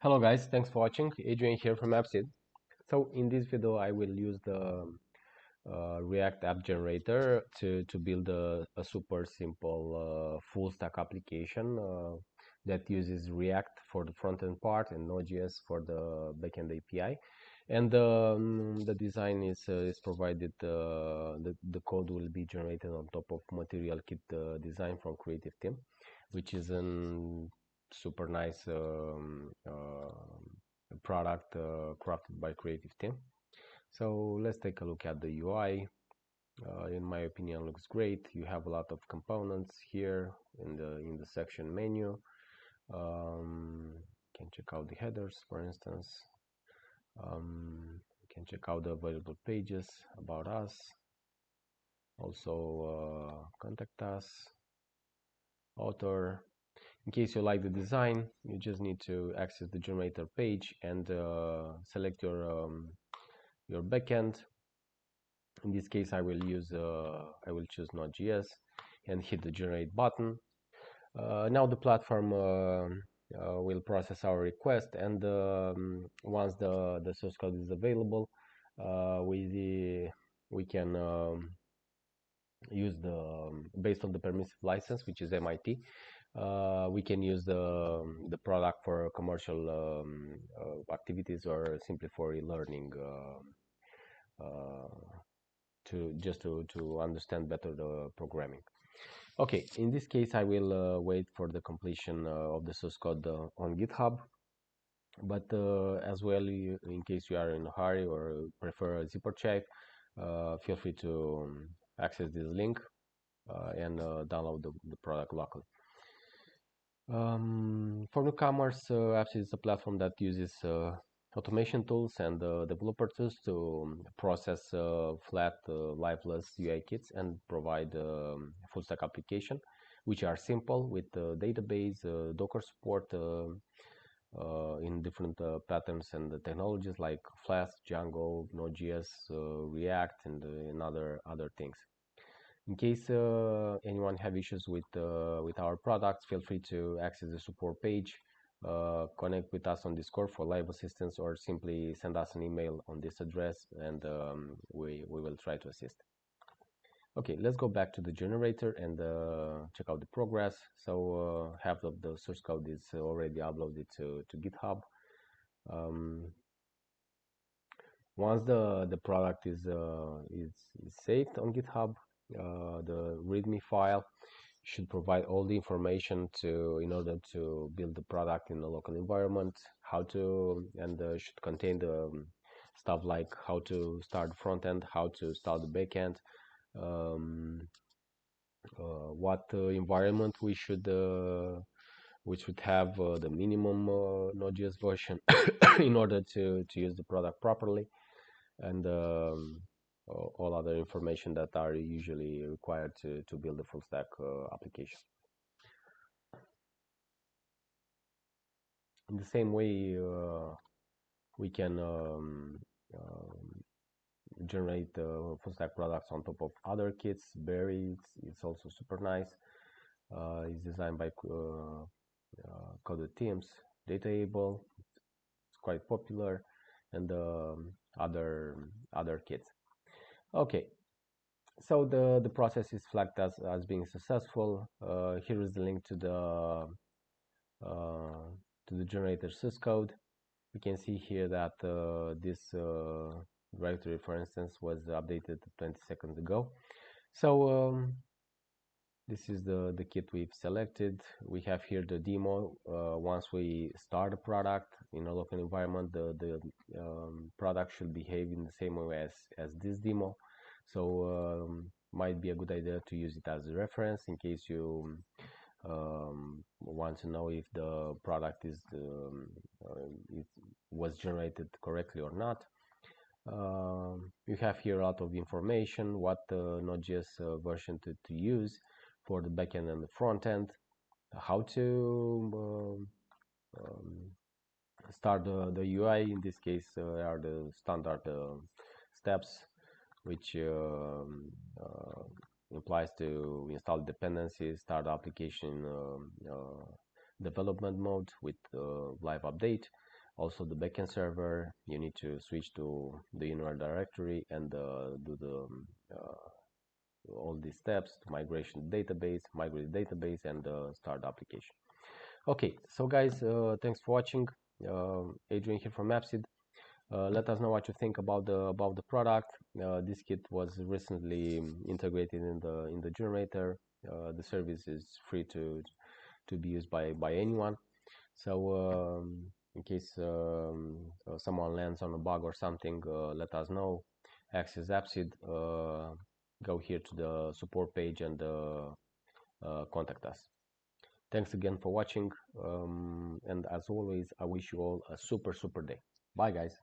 Hello guys, thanks for watching. Adrian here from AppSeed. So in this video I will use the React app generator to build a super simple full stack application that uses React for the front end part and Node.js for the backend API. And the design is provided. The code will be generated on top of Material Kit design from Creative Team, which is an super nice product crafted by Creative Team. So let's take a look at the UI. In my opinion, looks great. You have a lot of components here in the section menu. You can check out the headers, for instance. You can check out the available pages about us. Also, contact us, author. In case you like the design, you just need to access the generator page and select your backend. In this case, I will choose Node.js and hit the generate button. Now the platform will process our request, and once the source code is available, we can use based on the permissive license, which is MIT. We can use the product for commercial activities or simply for e-learning to understand better the programming. Okay, in this case I will wait for the completion of the source code on GitHub, but as well, in case you are in a hurry or prefer a zip archive, feel free to access this link and download the product locally. For newcomers, AppSeed is a platform that uses automation tools and developer tools to process flat, lifeless UI kits and provide full stack application, which are simple with database, Docker support in different patterns and technologies like Flask, Django, Node.js, React, and other things. In case anyone have issues with our products, feel free to access the support page, connect with us on Discord for live assistance, or simply send us an email on this address, and we will try to assist. Okay, let's go back to the generator and check out the progress. So half of the source code is already uploaded to GitHub. Once the product is saved on GitHub, the README file should provide all the information in order to build the product in a local environment, and should contain the stuff like how to start the front end, how to start the back end, what environment we should have the minimum Node.js version in order to use the product properly, and all other information that are usually required to build a full stack application. In the same way, we can generate full stack products on top of other kits. Berry, it's also super nice. It's designed by coded teams. Dataable, it's quite popular, and other kits. Okay, so the process is flagged as being successful. Here is the link to the generator source code. We can see here that this directory, for instance, was updated 20 seconds ago. So this is the kit we've selected. We have here the demo. Once we start a product in a local environment, the product should behave in the same way as this demo. So might be a good idea to use it as a reference in case you want to know if the product it was generated correctly or not. You have here a lot of information, what Node.js version to use for the backend and the front end, how to start the UI. In this case are the standard steps, which implies to install dependencies, start application development mode with live update, Also the backend server, you need to switch to the inner directory and do the all these steps to migration database, migrate database, and start the application. Okay, so guys, thanks for watching. Adrian here from AppSeed. Let us know what you think about the product. This kit was recently integrated in the generator. The service is free to be used by anyone. So in case someone lands on a bug or something, let us know. Access AppSeed. Go here to the support page and contact us. Thanks again for watching, and as always, I wish you all a super day. Bye guys.